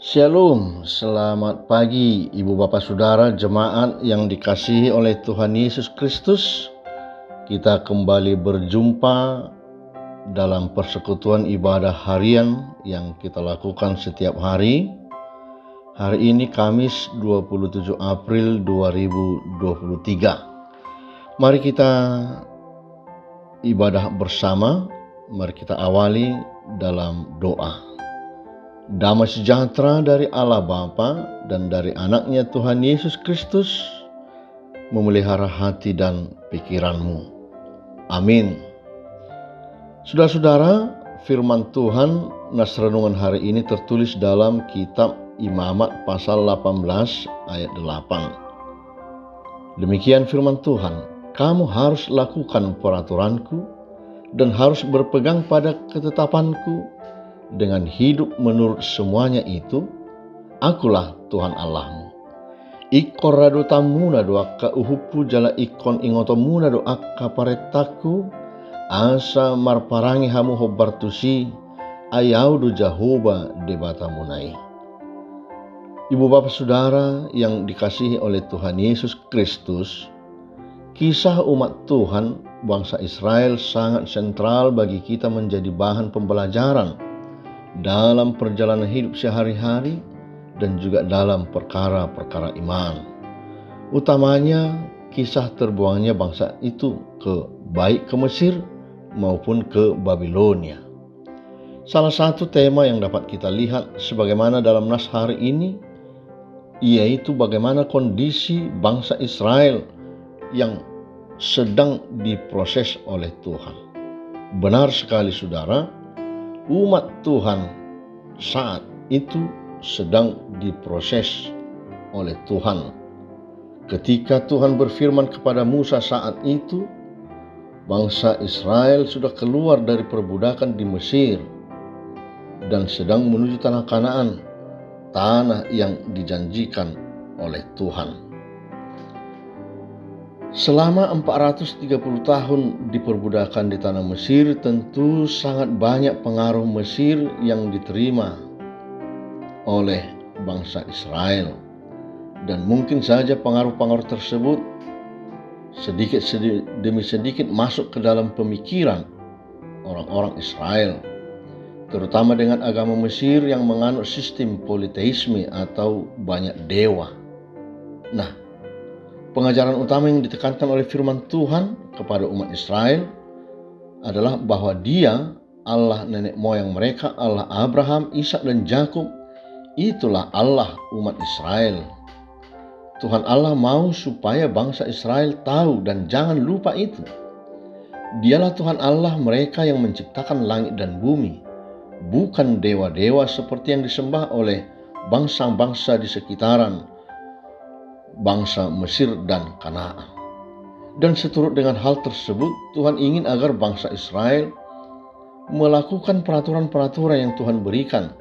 Shalom, selamat pagi Ibu Bapak Saudara jemaat yang dikasihi oleh Tuhan Yesus Kristus. Kita kembali berjumpa dalam persekutuan ibadah harian yang kita lakukan setiap hari. Hari ini Kamis 27 April 2023. Mari kita ibadah bersama, mari kita awali dalam doa. Damai sejahtera dari Allah Bapa dan dari anaknya Tuhan Yesus Kristus memelihara hati dan pikiranmu. Amin. Saudara-saudara, firman Tuhan nas renungan hari ini tertulis dalam kitab Imamat pasal 18 ayat 8. Demikian firman Tuhan, kamu harus lakukan peraturanku dan harus berpegang pada ketetapanku. Dengan hidup menurut semuanya itu, akulah Tuhan Allahmu. Ikon rado tamuna doaka uhupu jala ikon ingotomuna doaka paretaku, asa marparangi hamu hobartusi, ayaudu jahoba debatamunai. Ibu bapak saudara yang dikasihi oleh Tuhan Yesus Kristus, kisah umat Tuhan bangsa Israel sangat sentral bagi kita menjadi bahan pembelajaran dalam perjalanan hidup sehari-hari dan juga dalam perkara-perkara iman. Utamanya kisah terbuangnya bangsa itu baik ke Mesir maupun ke Babilonia. Salah satu tema yang dapat kita lihat sebagaimana dalam nas hari ini, yaitu bagaimana kondisi bangsa Israel yang sedang diproses oleh Tuhan. Benar sekali saudara, umat Tuhan saat itu sedang diproses oleh Tuhan. Ketika Tuhan berfirman kepada Musa saat itu, bangsa Israel sudah keluar dari perbudakan di Mesir dan sedang menuju tanah Kanaan, tanah yang dijanjikan oleh Tuhan. Selama 430 tahun diperbudakan di tanah Mesir, tentu sangat banyak pengaruh Mesir yang diterima oleh bangsa Israel. Dan mungkin saja pengaruh-pengaruh tersebut sedikit demi sedikit masuk ke dalam pemikiran orang-orang Israel, terutama dengan agama Mesir yang menganut sistem politeisme atau banyak dewa. Nah, pengajaran utama yang ditekankan oleh firman Tuhan kepada umat Israel adalah bahwa Dia, Allah nenek moyang mereka, Allah Abraham, Ishak dan Yakub, itulah Allah umat Israel. Tuhan Allah mau supaya bangsa Israel tahu dan jangan lupa itu. Dialah Tuhan Allah mereka yang menciptakan langit dan bumi, bukan dewa-dewa seperti yang disembah oleh bangsa-bangsa di sekitaran bangsa Mesir dan Kanaan. Dan seturut dengan hal tersebut, Tuhan ingin agar bangsa Israel melakukan peraturan-peraturan yang Tuhan berikan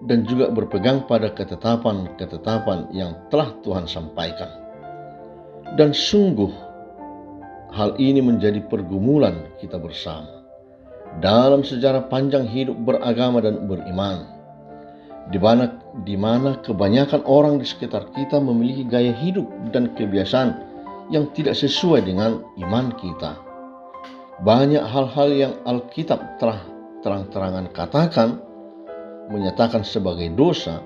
dan juga berpegang pada ketetapan-ketetapan yang telah Tuhan sampaikan. Dan sungguh hal ini menjadi pergumulan kita bersama dalam sejarah panjang hidup beragama dan beriman, di mana kebanyakan orang di sekitar kita memiliki gaya hidup dan kebiasaan yang tidak sesuai dengan iman kita. Banyak hal-hal yang Alkitab telah terang-terangan katakan, menyatakan sebagai dosa,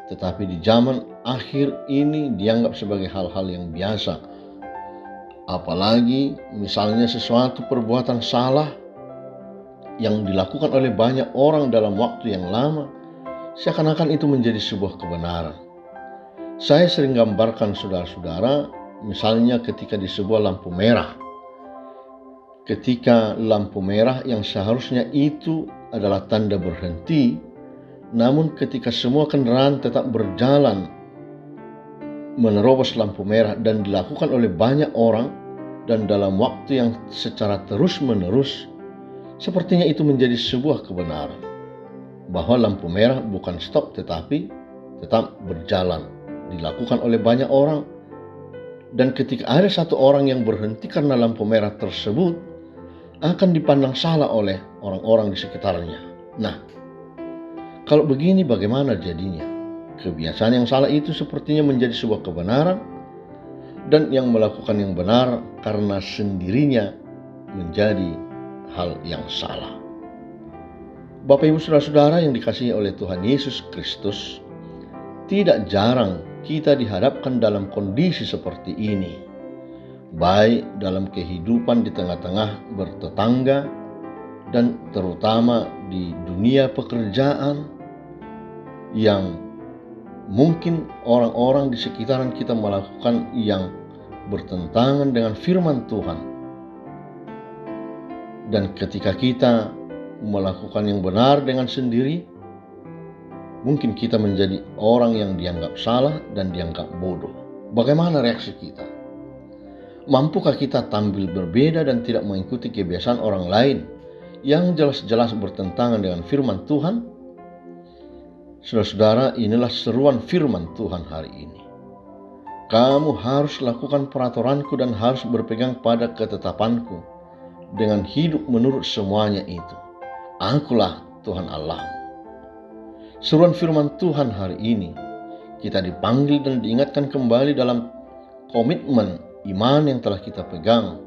tetapi di zaman akhir ini dianggap sebagai hal-hal yang biasa. Apalagi misalnya sesuatu perbuatan salah yang dilakukan oleh banyak orang dalam waktu yang lama, seakan-akan itu menjadi sebuah kebenaran. Saya sering gambarkan saudara-saudara, misalnya ketika di sebuah lampu merah. Ketika lampu merah yang seharusnya itu adalah tanda berhenti, namun ketika semua kendaraan tetap berjalan menerobos lampu merah dan dilakukan oleh banyak orang dan dalam waktu yang secara terus-menerus, sepertinya itu menjadi sebuah kebenaran bahwa lampu merah bukan stop tetapi tetap berjalan, dilakukan oleh banyak orang. Dan ketika ada satu orang yang berhenti karena lampu merah tersebut, akan dipandang salah oleh orang-orang di sekitarnya. Nah, kalau begini bagaimana jadinya? kebiasaan yang salah itu sepertinya menjadi sebuah kebenaran, dan yang melakukan yang benar karena sendirinya menjadi hal yang salah. Bapak Ibu Saudara-saudara yang dikasihi oleh Tuhan Yesus Kristus, tidak jarang kita dihadapkan dalam kondisi seperti ini, baik dalam kehidupan di tengah-tengah bertetangga dan terutama di dunia pekerjaan, yang mungkin orang-orang di sekitaran kita melakukan yang bertentangan dengan firman Tuhan. Dan ketika kita melakukan yang benar dengan sendiri, mungkin kita menjadi orang yang dianggap salah dan dianggap bodoh. Bagaimana reaksi kita? Mampukah kita tampil berbeda dan tidak mengikuti kebiasaan orang lain yang jelas-jelas bertentangan dengan firman Tuhan? Saudara-saudara, inilah seruan firman Tuhan hari ini. Kamu harus lakukan peraturanku dan harus berpegang pada ketetapanku dengan hidup menurut semuanya itu. Akulah Tuhan Allah. Seruan firman Tuhan hari ini, kita dipanggil dan diingatkan kembali dalam komitmen iman yang telah kita pegang.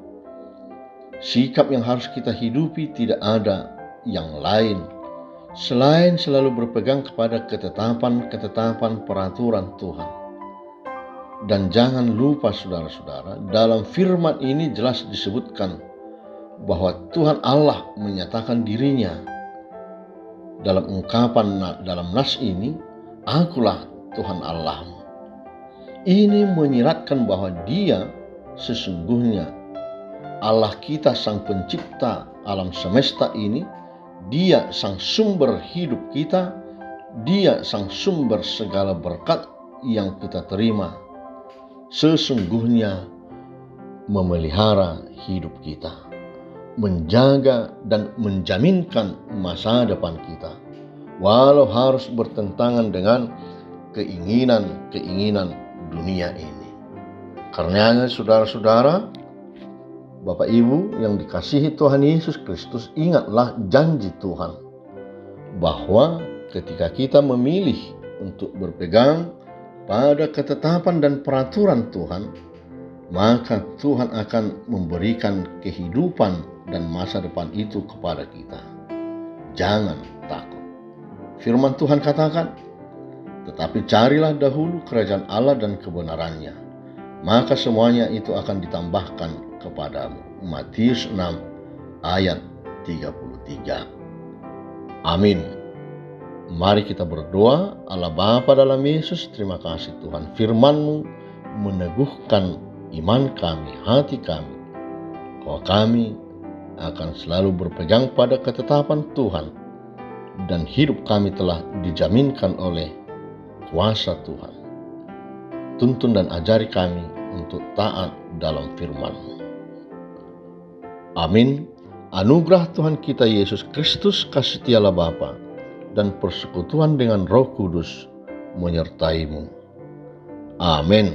Sikap yang harus kita hidupi tidak ada yang lain selain selalu berpegang kepada ketetapan peraturan Tuhan. Dan jangan lupa saudara-saudara, dalam firman ini jelas disebutkan bahwa Tuhan Allah menyatakan dirinya dalam ungkapan dalam nas ini, akulah Tuhan Allahmu. Ini menyiratkan bahwa Dia sesungguhnya Allah kita, sang pencipta alam semesta ini. Dia sang sumber hidup kita, Dia sang sumber segala berkat yang kita terima, sesungguhnya memelihara hidup kita, menjaga dan menjaminkan masa depan kita, walau harus bertentangan dengan keinginan-keinginan dunia ini. Karenanya saudara-saudara, Bapak Ibu yang dikasihi Tuhan Yesus Kristus, ingatlah janji Tuhan bahwa ketika kita memilih untuk berpegang pada ketetapan dan peraturan Tuhan, maka Tuhan akan memberikan kehidupan dan masa depan itu kepada kita. Jangan takut. Firman Tuhan katakan, tetapi carilah dahulu kerajaan Allah dan kebenarannya, maka semuanya itu akan ditambahkan kepadamu. Matius 6 ayat 33. Amin. Mari kita berdoa. Allah Bapa dalam Yesus, terima kasih Tuhan, firman-Mu meneguhkan iman kami, hati kami, bahwa kami akan selalu berpegang pada ketetapan Tuhan, dan hidup kami telah dijaminkan oleh kuasa Tuhan. Tuntun dan ajari kami untuk taat dalam firman-Mu. Amin. Anugerah Tuhan kita Yesus Kristus, kasih Allah Bapa, dan persekutuan dengan Roh Kudus menyertai-Mu. Amin.